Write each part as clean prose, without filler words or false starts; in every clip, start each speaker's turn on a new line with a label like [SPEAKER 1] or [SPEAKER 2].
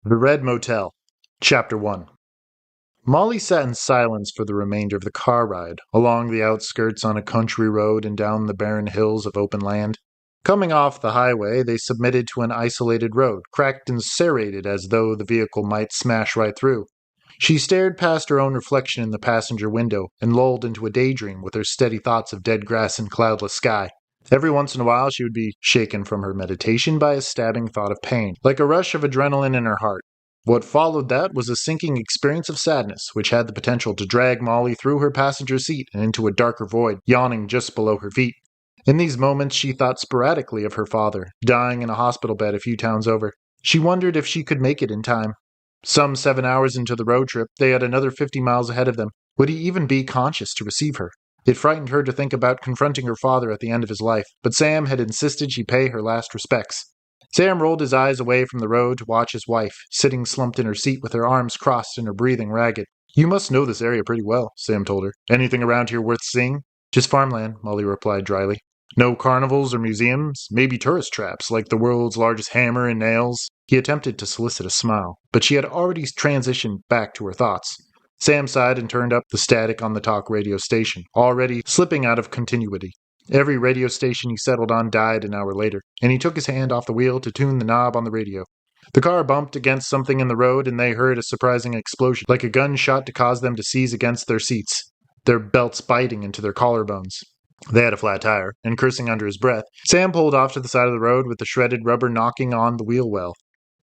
[SPEAKER 1] The Red Motel, Chapter 1. Molly sat in silence for the remainder of the car ride, along the outskirts on a country road and down the barren hills of open land. Coming off the highway, they submitted to an isolated road, cracked and serrated as though the vehicle might smash right through. She stared past her own reflection in the passenger window and lulled into a daydream with her steady thoughts of dead grass and cloudless sky. Every once in a while she would be shaken from her meditation by a stabbing thought of pain, like a rush of adrenaline in her heart. What followed that was a sinking experience of sadness, which had the potential to drag Molly through her passenger seat and into a darker void, yawning just below her feet. In these moments she thought sporadically of her father, dying in a hospital bed a few towns over. She wondered if she could make it in time. Some 7 hours into the road trip, they had another 50 miles ahead of them. Would he even be conscious to receive her? It frightened her to think about confronting her father at the end of his life, but Sam had insisted she pay her last respects. Sam rolled his eyes away from the road to watch his wife, sitting slumped in her seat with her arms crossed and her breathing ragged. "You must know this area pretty well," Sam told her. "Anything around here worth seeing?" "Just farmland," Molly replied dryly. "No carnivals or museums? Maybe tourist traps, like the world's largest hammer and nails?" He attempted to solicit a smile, but she had already transitioned back to her thoughts. Sam sighed and turned up the static on the talk radio station, already slipping out of continuity. Every radio station he settled on died an hour later, and he took his hand off the wheel to tune the knob on the radio. The car bumped against something in the road, and they heard a surprising explosion, like a gunshot to cause them to seize against their seats, their belts biting into their collarbones. They had a flat tire, and cursing under his breath, Sam pulled off to the side of the road with the shredded rubber knocking on the wheel well.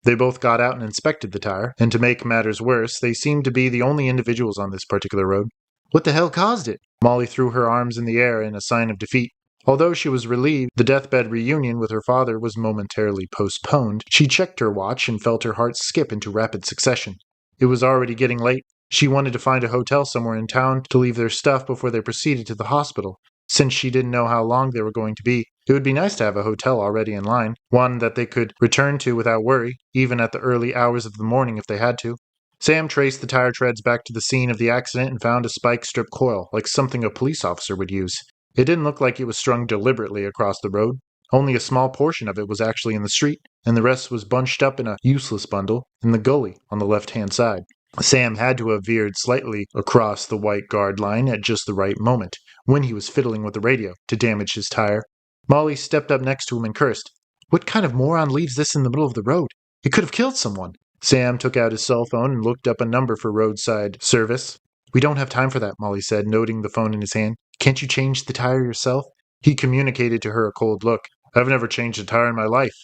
[SPEAKER 1] They both got out and inspected the tire, and to make matters worse, they seemed to be the only individuals on this particular road. "What the hell caused it?" Molly threw her arms in the air in a sign of defeat. Although she was relieved the deathbed reunion with her father was momentarily postponed, she checked her watch and felt her heart skip into rapid succession. It was already getting late. She wanted to find a hotel somewhere in town to leave their stuff before they proceeded to the hospital. Since she didn't know how long they were going to be, it would be nice to have a hotel already in line, one that they could return to without worry, even at the early hours of the morning if they had to. Sam traced the tire treads back to the scene of the accident and found a spike strip coil, like something a police officer would use. It didn't look like it was strung deliberately across the road. Only a small portion of it was actually in the street, and the rest was bunched up in a useless bundle in the gully on the left-hand side. Sam had to have veered slightly across the white guard line at just the right moment, when he was fiddling with the radio, to damage his tire. Molly stepped up next to him and cursed. "What kind of moron leaves this in the middle of the road? It could have killed someone." Sam took out his cell phone and looked up a number for roadside service. "We don't have time for that," Molly said, noting the phone in his hand. "Can't you change the tire yourself?" He communicated to her a cold look. "I've never changed a tire in my life.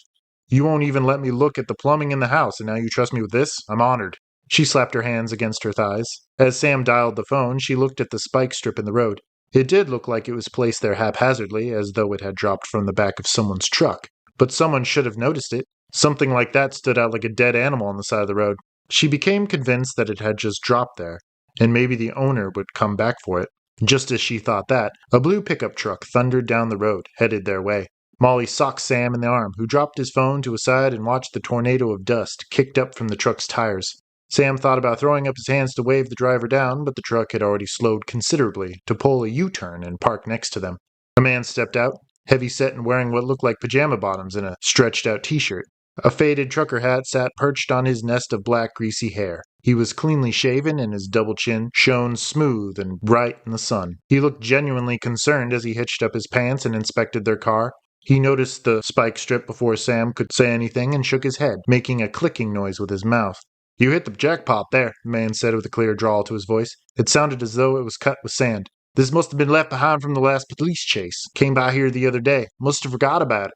[SPEAKER 1] You won't even let me look at the plumbing in the house, and now you trust me with this? I'm honored." She slapped her hands against her thighs. As Sam dialed the phone, she looked at the spike strip in the road. It did look like it was placed there haphazardly, as though it had dropped from the back of someone's truck. But someone should have noticed it. Something like that stood out like a dead animal on the side of the road. She became convinced that it had just dropped there, and maybe the owner would come back for it. Just as she thought that, a blue pickup truck thundered down the road, headed their way. Molly socked Sam in the arm, who dropped his phone to his side and watched the tornado of dust kicked up from the truck's tires. Sam thought about throwing up his hands to wave the driver down, but the truck had already slowed considerably to pull a U-turn and park next to them. A man stepped out, heavy-set and wearing what looked like pajama bottoms and a stretched-out t-shirt. A faded trucker hat sat perched on his nest of black, greasy hair. He was cleanly shaven, and his double chin shone smooth and bright in the sun. He looked genuinely concerned as he hitched up his pants and inspected their car. He noticed the spike strip before Sam could say anything and shook his head, making a clicking noise with his mouth. "You hit the jackpot there," the man said with a clear drawl to his voice. It sounded as though it was cut with sand. "This must have been left behind from the last police chase. Came by here the other day. Must have forgot about it."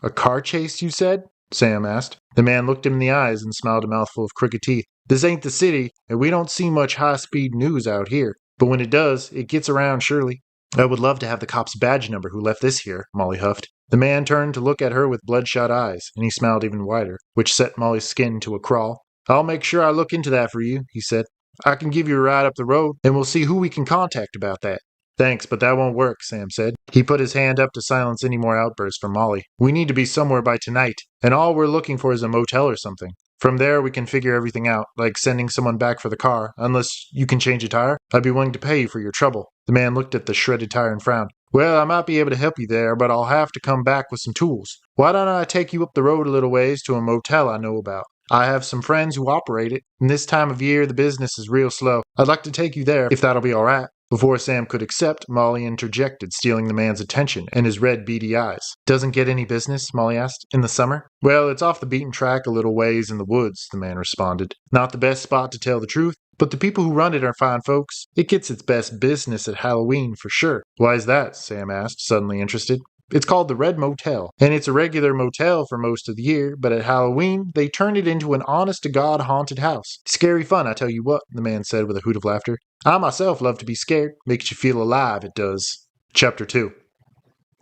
[SPEAKER 1] "A car chase, you said?" Sam asked. The man looked him in the eyes and smiled a mouthful of crooked teeth. "This ain't the city, and we don't see much high-speed news out here. But when it does, it gets around surely." "I would love to have the cop's badge number who left this here," Molly huffed. The man turned to look at her with bloodshot eyes, and he smiled even wider, which set Molly's skin to a crawl. "I'll make sure I look into that for you," he said. "I can give you a ride up the road, and we'll see who we can contact about that." "Thanks, but that won't work," Sam said. He put his hand up to silence any more outbursts from Molly. "We need to be somewhere by tonight, and all we're looking for is a motel or something. From there we can figure everything out, like sending someone back for the car. Unless you can change a tire, I'd be willing to pay you for your trouble." The man looked at the shredded tire and frowned. "Well, I might be able to help you there, but I'll have to come back with some tools. Why don't I take you up the road a little ways to a motel I know about? I have some friends who operate it, and this time of year the business is real slow. I'd like to take you there, if that'll be all right." Before Sam could accept, Molly interjected, stealing the man's attention and his red, beady eyes. "Doesn't get any business?" Molly asked. "In the summer?" "Well, it's off the beaten track a little ways in the woods," the man responded. "Not the best spot to tell the truth, but the people who run it are fine folks. It gets its best business at Halloween, for sure." "Why's that?" Sam asked, suddenly interested. "It's called the Red Motel, and it's a regular motel for most of the year, but at Halloween, they turn it into an honest-to-God haunted house. Scary fun, I tell you what," the man said with a hoot of laughter. "I myself love to be scared. Makes you feel alive, it does." Chapter 2.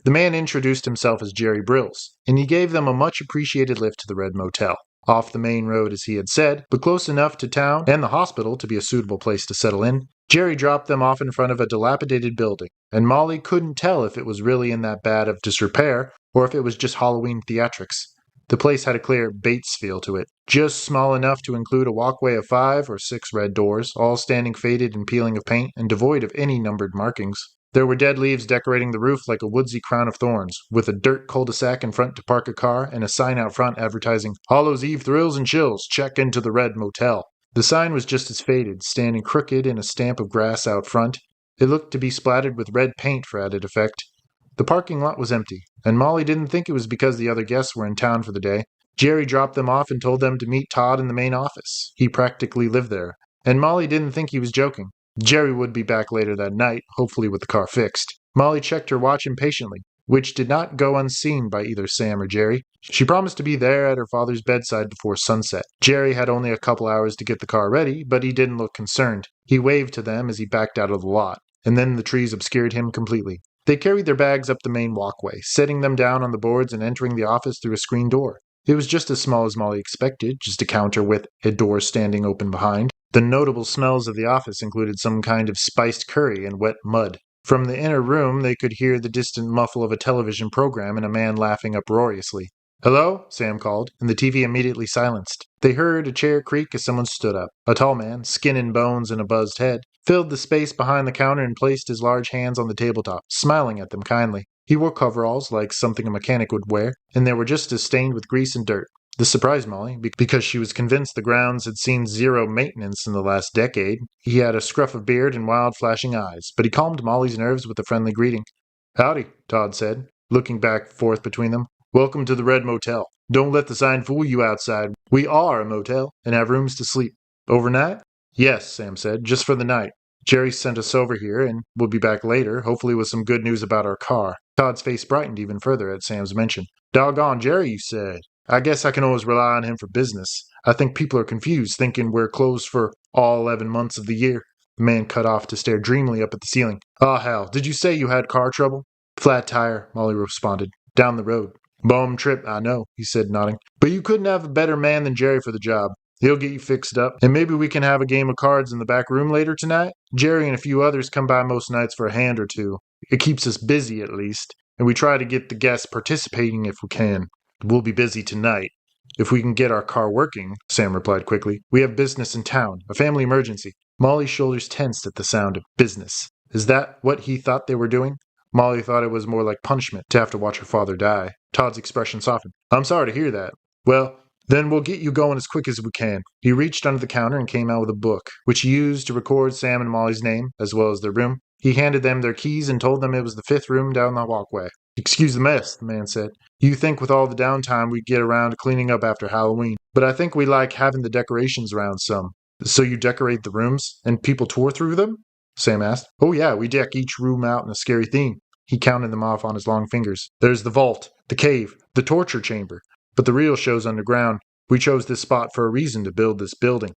[SPEAKER 1] The man introduced himself as Jerry Brills, and he gave them a much-appreciated lift to the Red Motel. Off the main road, as he had said, but close enough to town and the hospital to be a suitable place to settle in. Jerry dropped them off in front of a dilapidated building, and Molly couldn't tell if it was really in that bad of disrepair or if it was just Halloween theatrics. The place had a clear Bates feel to it, just small enough to include a walkway of 5 or 6 red doors, all standing faded and peeling of paint and devoid of any numbered markings. There were dead leaves decorating the roof like a woodsy crown of thorns, with a dirt cul-de-sac in front to park a car and a sign out front advertising, "Hallows Eve thrills and chills, check into the Red Motel." The sign was just as faded, standing crooked in a stamp of grass out front. It looked to be splattered with red paint for added effect. The parking lot was empty, and Molly didn't think it was because the other guests were in town for the day. Jerry dropped them off and told them to meet Todd in the main office. He practically lived there, and Molly didn't think he was joking. Jerry would be back later that night, hopefully with the car fixed. Molly checked her watch impatiently, which did not go unseen by either Sam or Jerry. She promised to be there at her father's bedside before sunset. Jerry had only a couple hours to get the car ready, but he didn't look concerned. He waved to them as he backed out of the lot, and then the trees obscured him completely. They carried their bags up the main walkway, setting them down on the boards and entering the office through a screen door. It was just as small as Molly expected, just a counter with a door standing open behind. The notable smells of the office included some kind of spiced curry and wet mud. From the inner room, they could hear the distant muffle of a television program and a man laughing uproariously. "Hello?" Sam called, and the TV immediately silenced. They heard a chair creak as someone stood up. A tall man, skin and bones and a buzzed head, filled the space behind the counter and placed his large hands on the tabletop, smiling at them kindly. He wore coveralls, like something a mechanic would wear, and they were just as stained with grease and dirt. This surprised Molly, because she was convinced the grounds had seen zero maintenance in the last decade. He had a scruff of beard and wild flashing eyes, but he calmed Molly's nerves with a friendly greeting. "Howdy," Todd said, looking back and forth between them. "Welcome to the Red Motel. Don't let the sign fool you outside. We are a motel and have rooms to sleep." "Overnight?" "Yes," Sam said, "just for the night. Jerry sent us over here, and we'll be back later, hopefully with some good news about our car." Todd's face brightened even further at Sam's mention. "Doggone Jerry, you said. I guess I can always rely on him for business. I think people are confused, thinking we're closed for all 11 months of the year." The man cut off to stare dreamily up at the ceiling. "Ah, hell, did you say you had car trouble?" "Flat tire," Molly responded. "Down the road." "Bum trip, I know," he said, nodding. "But you couldn't have a better man than Jerry for the job. He'll get you fixed up, and maybe we can have a game of cards in the back room later tonight. Jerry and a few others come by most nights for a hand or two. It keeps us busy, at least, and we try to get the guests participating if we can. We'll be busy tonight. If we can get our car working," Sam replied quickly. "We have business in town, a family emergency." Molly's shoulders tensed at the sound of business. Is that what he thought they were doing? Molly thought it was more like punishment to have to watch her father die. Todd's expression softened. "I'm sorry to hear that." "Well, then we'll get you going as quick as we can." He reached under the counter and came out with a book, which he used to record Sam and Molly's name, as well as their room. He handed them their keys and told them it was the 5th room down the walkway. "Excuse the mess," the man said. "You think with all the downtime we'd get around to cleaning up after Halloween, but I think we like having the decorations around some." "So you decorate the rooms, and people tour through them?" Sam asked. "Oh yeah, we deck each room out in a scary theme." He counted them off on his long fingers. "There's the vault, the cave, the torture chamber. But the real show's underground. We chose this spot for a reason to build this building.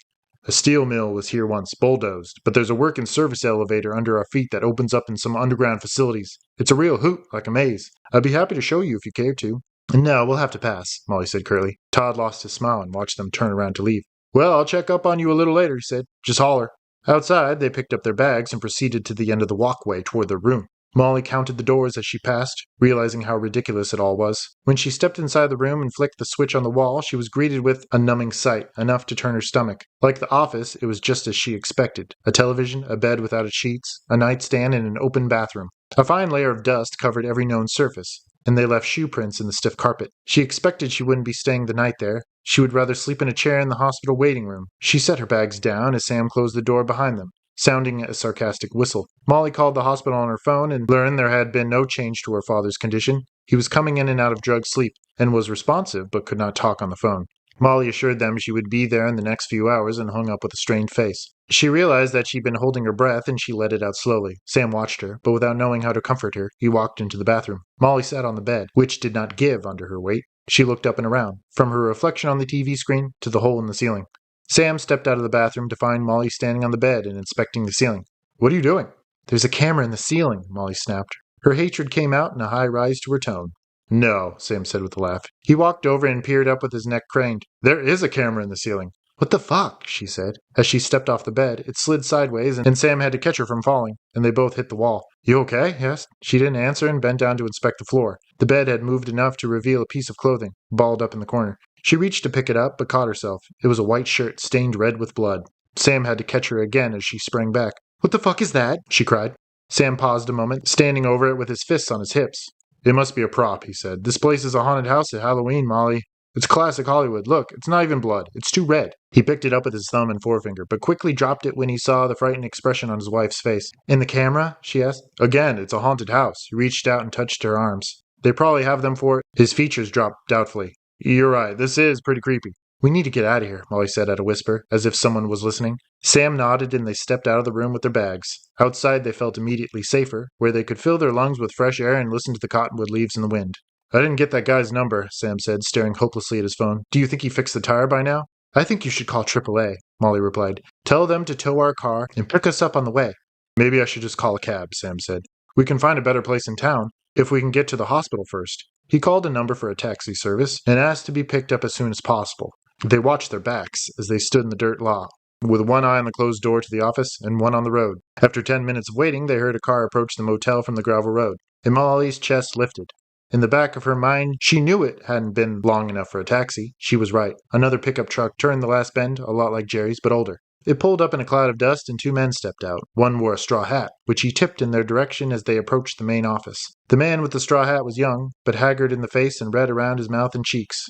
[SPEAKER 1] A steel mill was here once, bulldozed, but there's a work and service elevator under our feet that opens up in some underground facilities. It's a real hoot, like a maze. I'd be happy to show you if you care to." "No, we'll have to pass," Molly said curtly. Todd lost his smile and watched them turn around to leave. "Well, I'll check up on you a little later," he said. "Just holler." Outside, they picked up their bags and proceeded to the end of the walkway toward their room. Molly counted the doors as she passed, realizing how ridiculous it all was. When she stepped inside the room and flicked the switch on the wall, she was greeted with a numbing sight, enough to turn her stomach. Like the office, it was just as she expected. A television, a bed without its sheets, a nightstand, and an open bathroom. A fine layer of dust covered every known surface. and they left shoe prints in the stiff carpet. She expected she wouldn't be staying the night there. She would rather sleep in a chair in the hospital waiting room. She set her bags down as Sam closed the door behind them, sounding a sarcastic whistle. Molly called the hospital on her phone and learned there had been no change to her father's condition. He was coming in and out of drug sleep and was responsive but could not talk on the phone. Molly assured them she would be there in the next few hours and hung up with a strained face. She realized that she'd been holding her breath and she let it out slowly. Sam watched her, but without knowing how to comfort her, he walked into the bathroom. Molly sat on the bed, which did not give under her weight. She looked up and around, from her reflection on the TV screen to the hole in the ceiling. Sam stepped out of the bathroom to find Molly standing on the bed and inspecting the ceiling. "What are you doing?" "There's a camera in the ceiling," Molly snapped. Her hatred came out in a high rise to her tone. "No," Sam said with a laugh. He walked over and peered up with his neck craned. "There is a camera in the ceiling." "What the fuck?" she said. As she stepped off the bed, it slid sideways and Sam had to catch her from falling, and they both hit the wall. "You okay?" he asked. She didn't answer and bent down to inspect the floor. The bed had moved enough to reveal a piece of clothing, balled up in the corner. She reached to pick it up, but caught herself. It was a white shirt stained red with blood. Sam had to catch her again as she sprang back. "What the fuck is that?" she cried. Sam paused a moment, standing over it with his fists on his hips. "It must be a prop," he said. "This place is a haunted house at Halloween, Molly. It's classic Hollywood. Look, it's not even blood. It's too red." He picked it up with his thumb and forefinger, but quickly dropped it when he saw the frightened expression on his wife's face. "In the camera?" she asked. "Again, it's a haunted house." He reached out and touched her arms. "They probably have them for it." His features dropped doubtfully. "You're right. This is pretty creepy." "We need to get out of here," Molly said at a whisper, as if someone was listening. Sam nodded and they stepped out of the room with their bags. Outside they felt immediately safer, where they could fill their lungs with fresh air and listen to the cottonwood leaves in the wind. "I didn't get that guy's number," Sam said, staring hopelessly at his phone. "Do you think he fixed the tire by now?" "I think you should call AAA, Molly replied. "Tell them to tow our car and pick us up on the way." "Maybe I should just call a cab," Sam said. "We can find a better place in town, if we can get to the hospital first." He called a number for a taxi service and asked to be picked up as soon as possible. They watched their backs as they stood in the dirt lot, with one eye on the closed door to the office and one on the road. After 10 minutes of waiting, they heard a car approach the motel from the gravel road, and Molly's chest lifted. In the back of her mind, she knew it hadn't been long enough for a taxi. She was right. Another pickup truck turned the last bend, a lot like Jerry's, but older. It pulled up in a cloud of dust and two men stepped out. One wore a straw hat, which he tipped in their direction as they approached the main office. The man with the straw hat was young, but haggard in the face and red around his mouth and cheeks.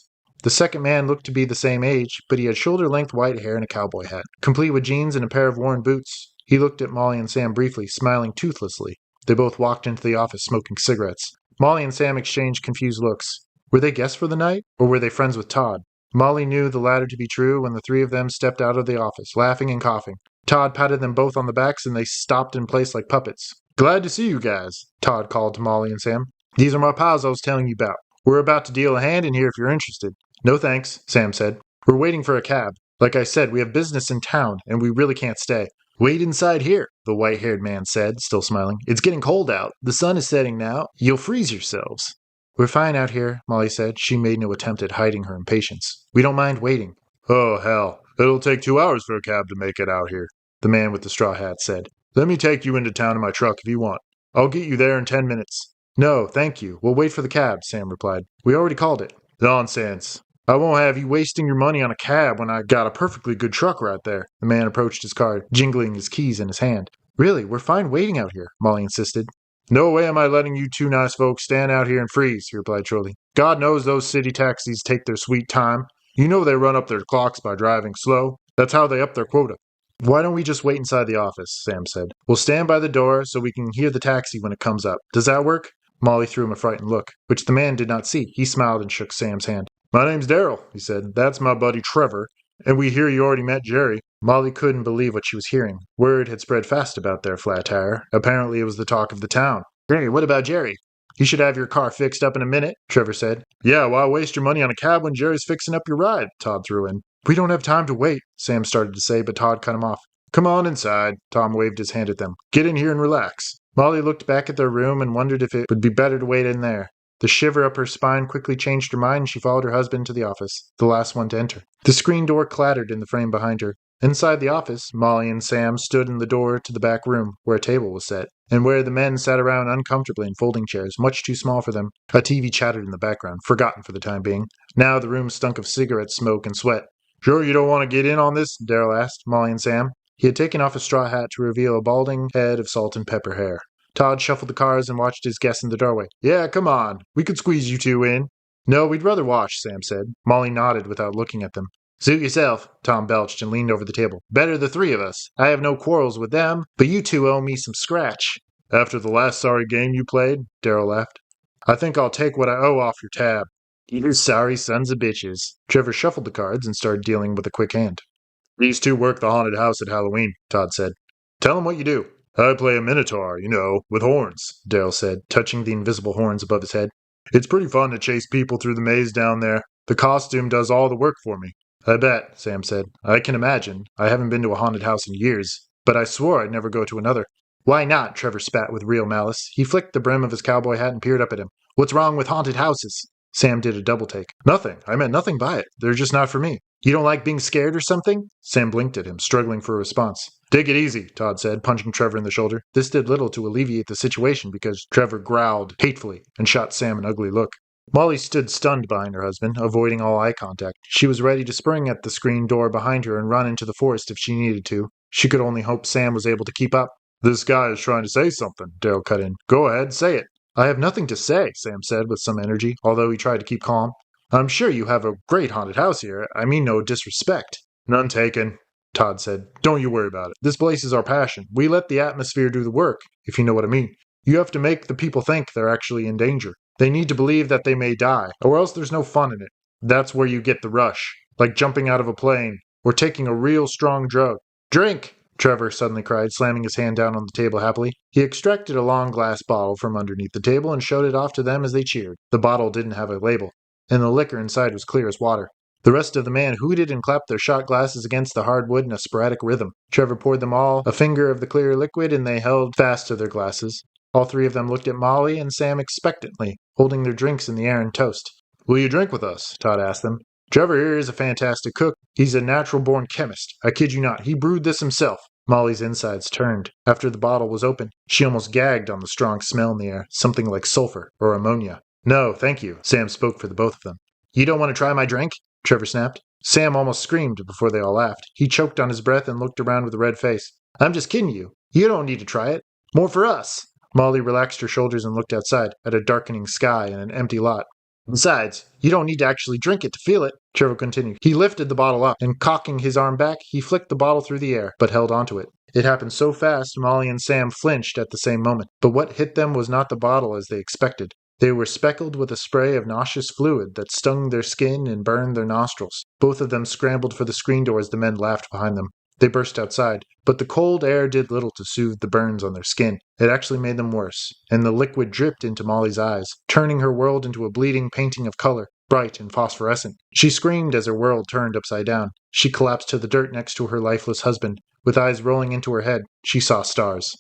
[SPEAKER 1] The second man looked to be the same age, but he had shoulder-length white hair and a cowboy hat, complete with jeans and a pair of worn boots. He looked at Molly and Sam briefly, smiling toothlessly. They both walked into the office smoking cigarettes. Molly and Sam exchanged confused looks. Were they guests for the night, or were they friends with Todd? Molly knew the latter to be true when the three of them stepped out of the office, laughing and coughing. Todd patted them both on the backs and they stopped in place like puppets. "Glad to see you guys," Todd called to Molly and Sam. "These are my pals I was telling you about. We're about to deal a hand in here if you're interested." "No thanks," Sam said. "We're waiting for a cab. Like I said, we have business in town, and we really can't stay." "Wait inside here," the white-haired man said, still smiling. "It's getting cold out. The sun is setting now. You'll freeze yourselves." "We're fine out here," Molly said. She made no attempt at hiding her impatience. "We don't mind waiting." "Oh, hell. It'll take 2 hours for a cab to make it out here," the man with the straw hat said. "Let me take you into town in my truck if you want. I'll get you there in 10 minutes. "No, thank you. We'll wait for the cab," Sam replied. "We already called it." "Nonsense. I won't have you wasting your money on a cab when I got a perfectly good truck right there." The man approached his car, jingling his keys in his hand. "Really, we're fine waiting out here," Molly insisted. "No way am I letting you two nice folks stand out here and freeze," he replied shortly. "God knows those city taxis take their sweet time. You know they run up their clocks by driving slow. That's how they up their quota." "Why don't we just wait inside the office?" Sam said. "We'll stand by the door so we can hear the taxi when it comes up. Does that work?" Molly threw him a frightened look, which the man did not see. He smiled and shook Sam's hand. "My name's Daryl," he said. "That's my buddy Trevor. And we hear you already met Jerry." Molly couldn't believe what she was hearing. Word had spread fast about their flat tire. Apparently it was the talk of the town. "Hey, what about Jerry?" "You should have your car fixed up in a minute," Trevor said. "Yeah, why waste your money on a cab when Jerry's fixing up your ride?" Todd threw in. "We don't have time to wait," Sam started to say, but Todd cut him off. "Come on inside." Tom waved his hand at them. "Get in here and relax." Molly looked back at their room and wondered if it would be better to wait in there. The shiver up her spine quickly changed her mind and she followed her husband to the office, the last one to enter. The screen door clattered in the frame behind her. Inside the office, Molly and Sam stood in the door to the back room, where a table was set, and where the men sat around uncomfortably in folding chairs, much too small for them. A TV chattered in the background, forgotten for the time being. Now the room stunk of cigarette smoke and sweat. "Sure you don't want to get in on this?" Daryl asked Molly and Sam. He had taken off a straw hat to reveal a balding head of salt and pepper hair. Todd shuffled the cards and watched his guests in the doorway. Yeah, come on. We could squeeze you two in. No, we'd rather watch, Sam said. Molly nodded without looking at them. Suit yourself, Tom belched and leaned over the table. Better the three of us. I have no quarrels with them, but you two owe me some scratch. After the last sorry game you played, Darrell laughed. I think I'll take what I owe off your tab. You sorry sons of bitches. Trevor shuffled the cards and started dealing with a quick hand. These two work the haunted house at Halloween, Todd said. Tell them what you do. I play a minotaur, with horns, Darrell said, touching the invisible horns above his head. It's pretty fun to chase people through the maze down there. The costume does all the work for me. I bet, Sam said. I can imagine. I haven't been to a haunted house in years, but I swore I'd never go to another. Why not? Trevor spat with real malice. He flicked the brim of his cowboy hat and peered up at him. What's wrong with haunted houses? Sam did a double take. Nothing. I meant nothing by it. They're just not for me. You don't like being scared or something? Sam blinked at him, struggling for a response. Take it easy, Todd said, punching Trevor in the shoulder. This did little to alleviate the situation because Trevor growled hatefully and shot Sam an ugly look. Molly stood stunned behind her husband, avoiding all eye contact. She was ready to spring at the screen door behind her and run into the forest if she needed to. She could only hope Sam was able to keep up. This guy is trying to say something, Darrell cut in. Go ahead, say it. I have nothing to say, Sam said with some energy, although he tried to keep calm. I'm sure you have a great haunted house here. I mean no disrespect. None taken, Todd said. Don't you worry about it. This place is our passion. We let the atmosphere do the work, if you know what I mean. You have to make the people think they're actually in danger. They need to believe that they may die, or else there's no fun in it. That's where you get the rush, like jumping out of a plane, or taking a real strong drug. Drink! Trevor suddenly cried, slamming his hand down on the table happily. He extracted a long glass bottle from underneath the table and showed it off to them as they cheered. The bottle didn't have a label, and the liquor inside was clear as water. The rest of the men hooted and clapped their shot glasses against the hardwood in a sporadic rhythm. Trevor poured them all a finger of the clear liquid, and they held fast to their glasses. All three of them looked at Molly and Sam expectantly, holding their drinks in the air in toast. Will you drink with us? Todd asked them. Trevor here is a fantastic cook. He's a natural-born chemist. I kid you not. He brewed this himself. Molly's insides turned. After the bottle was opened, she almost gagged on the strong smell in the air, something like sulfur or ammonia. No, thank you. Sam spoke for the both of them. You don't want to try my drink? Trevor snapped. Sam almost screamed before they all laughed. He choked on his breath and looked around with a red face. I'm just kidding you. You don't need to try it. More for us. Molly relaxed her shoulders and looked outside, at a darkening sky and an empty lot. Besides, you don't need to actually drink it to feel it, Trevor continued. He lifted the bottle up, and cocking his arm back, he flicked the bottle through the air, but held onto it. It happened so fast, Molly and Sam flinched at the same moment. But what hit them was not the bottle as they expected. They were speckled with a spray of nauseous fluid that stung their skin and burned their nostrils. Both of them scrambled for the screen door as the men laughed behind them. They burst outside, but the cold air did little to soothe the burns on their skin. It actually made them worse, and the liquid dripped into Molly's eyes, turning her world into a bleeding painting of color, bright and phosphorescent. She screamed as her world turned upside down. She collapsed to the dirt next to her lifeless husband. With eyes rolling into her head, she saw stars.